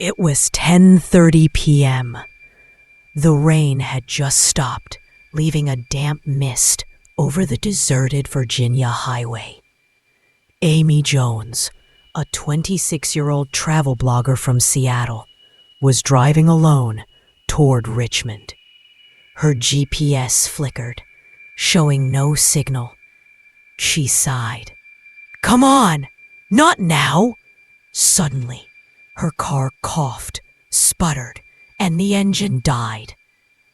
It was 10:30 p.m. The rain had just stopped, leaving a damp mist over the deserted Virginia highway. Amy Jones, a 26-year-old travel blogger from Seattle, was driving alone toward Richmond. Her GPS flickered, showing no signal. She sighed. "Come on! Not now!" Suddenly, her car coughed, sputtered, and the engine died.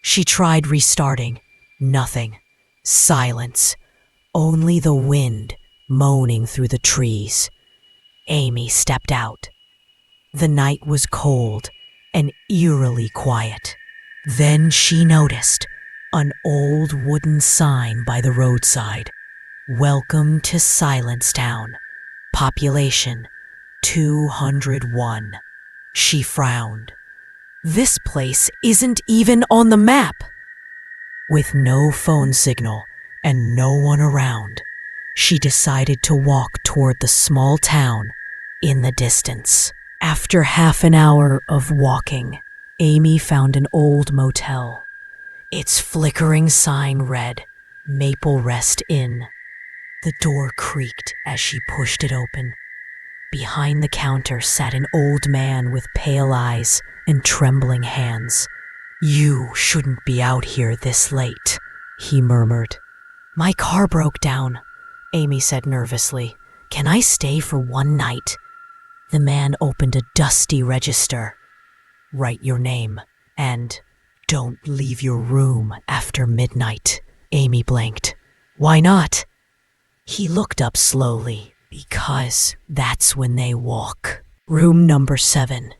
She tried restarting. Nothing. Silence. Only the wind moaning through the trees. Amy stepped out. The night was cold and eerily quiet. Then she noticed an old wooden sign by the roadside. "Welcome to Silencetown. Population 201. She frowned. This place isn't even on the map. With no phone signal and no one around, she decided to walk toward the small town in the distance. After half an hour of walking, Amy found an old motel. Its flickering sign read, "Maple Rest Inn." The door creaked as she pushed it open. Behind the counter sat an old man with pale eyes and trembling hands. "You shouldn't be out here this late," he murmured. "My car broke down," Amy said nervously. "Can I stay for one night?" The man opened a dusty register. "Write your name and don't leave your room after midnight." Amy blinked. "Why not?" He looked up slowly. "Because that's when they walk." Room number 7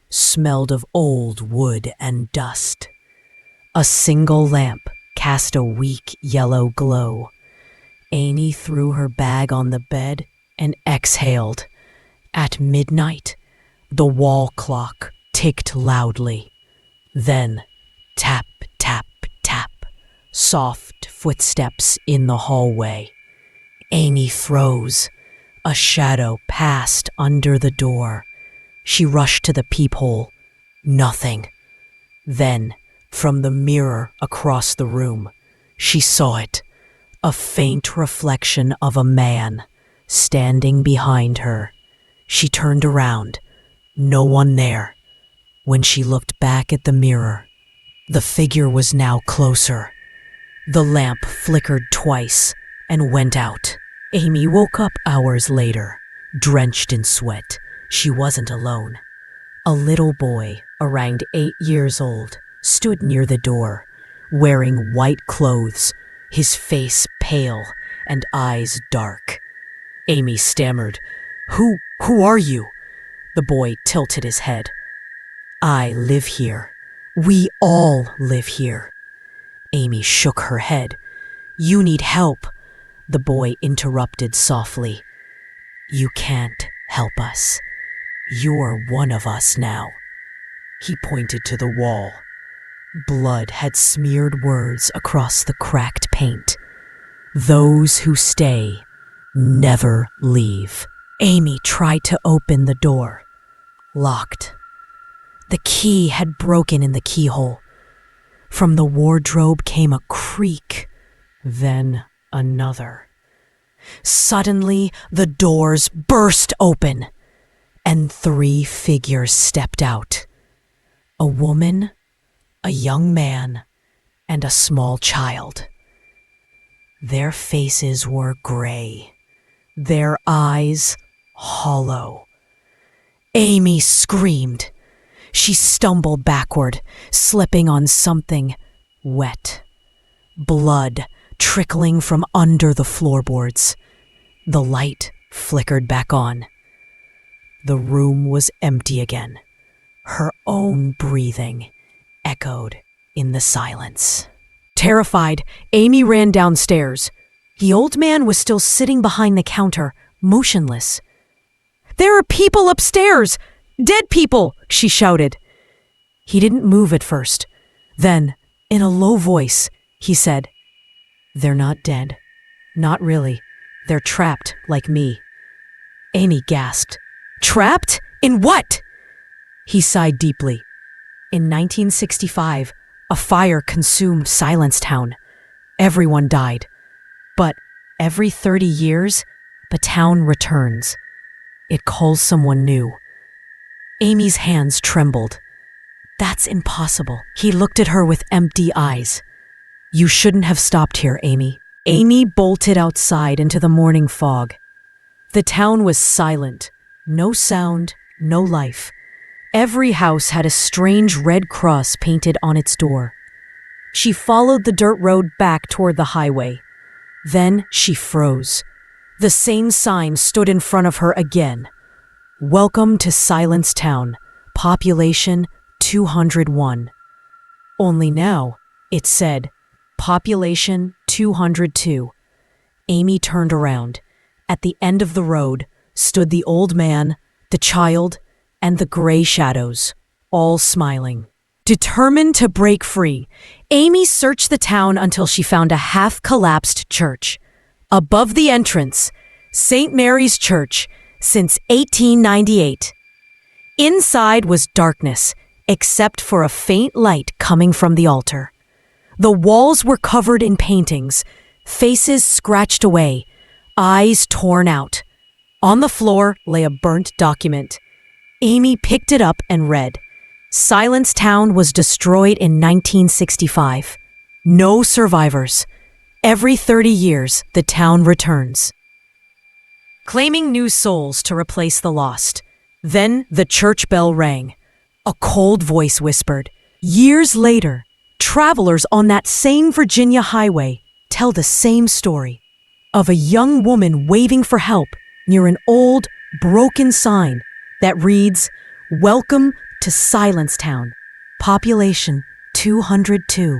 smelled of old wood and dust. A single lamp cast a weak yellow glow. Amy threw her bag on the bed and exhaled. At midnight, the wall clock ticked loudly. Then, tap, tap, tap, soft footsteps in the hallway. Amy froze. A shadow passed under the door. She rushed to the peephole. Nothing. Then, from the mirror across the room, she saw it. A faint reflection of a man standing behind her. She turned around. No one there. When she looked back at the mirror, the figure was now closer. The lamp flickered twice and went out. Amy woke up hours later, drenched in sweat. She wasn't alone. A little boy, around 8 years old, stood near the door, wearing white clothes, his face pale and eyes dark. Amy stammered, Who are you?" The boy tilted his head. "I live here. We all live here." Amy shook her head. "You need help." The boy interrupted softly. "You can't help us. You're one of us now." He pointed to the wall. Blood had smeared words across the cracked paint. "Those who stay never leave." Amy tried to open the door. Locked. The key had broken in the keyhole. From the wardrobe came a creak, then another. Suddenly, the doors burst open, and 3 figures stepped out. A woman, a young man, and a small child. Their faces were gray, their eyes hollow. Amy screamed. She stumbled backward, slipping on something wet. Blood trickling from under the floorboards. The light flickered back on. The room was empty again. Her own breathing echoed in the silence. Terrified, Amy ran downstairs. The old man was still sitting behind the counter, motionless. "There are people upstairs! Dead people!" she shouted. He didn't move at first. Then, in a low voice, he said, "They're not dead. Not really. They're trapped like me." Amy gasped. "Trapped? In what?" He sighed deeply. In 1965, a fire consumed Silencetown. Everyone died. But every 30 years, the town returns. It calls someone new. Amy's hands trembled. That's impossible. He looked at her with empty eyes. You shouldn't have stopped here, Amy. Amy bolted outside into the morning fog. The town was silent. No sound, no life. Every house had a strange red cross painted on its door. She followed the dirt road back toward the highway. Then she froze. The same sign stood in front of her again. Welcome to Silencetown, population 201. Only now, it said, population 202. Amy turned around. At the end of the road stood the old man, the child, and the gray shadows, all smiling. Determined to break free, Amy searched the town until she found a half-collapsed church. Above the entrance, St. Mary's Church, since 1898. Inside was darkness, except for a faint light coming from the altar. The walls were covered in paintings, faces scratched away, eyes torn out. On the floor lay a burnt document. Amy picked it up and read. Silencetown was destroyed in 1965. No survivors. Every 30 years, the town returns. Claiming new souls to replace the lost. Then the church bell rang. A cold voice whispered. Years later, travelers on that same Virginia highway tell the same story of a young woman waving for help near an old, broken sign that reads, Welcome to Silencetown, population 202.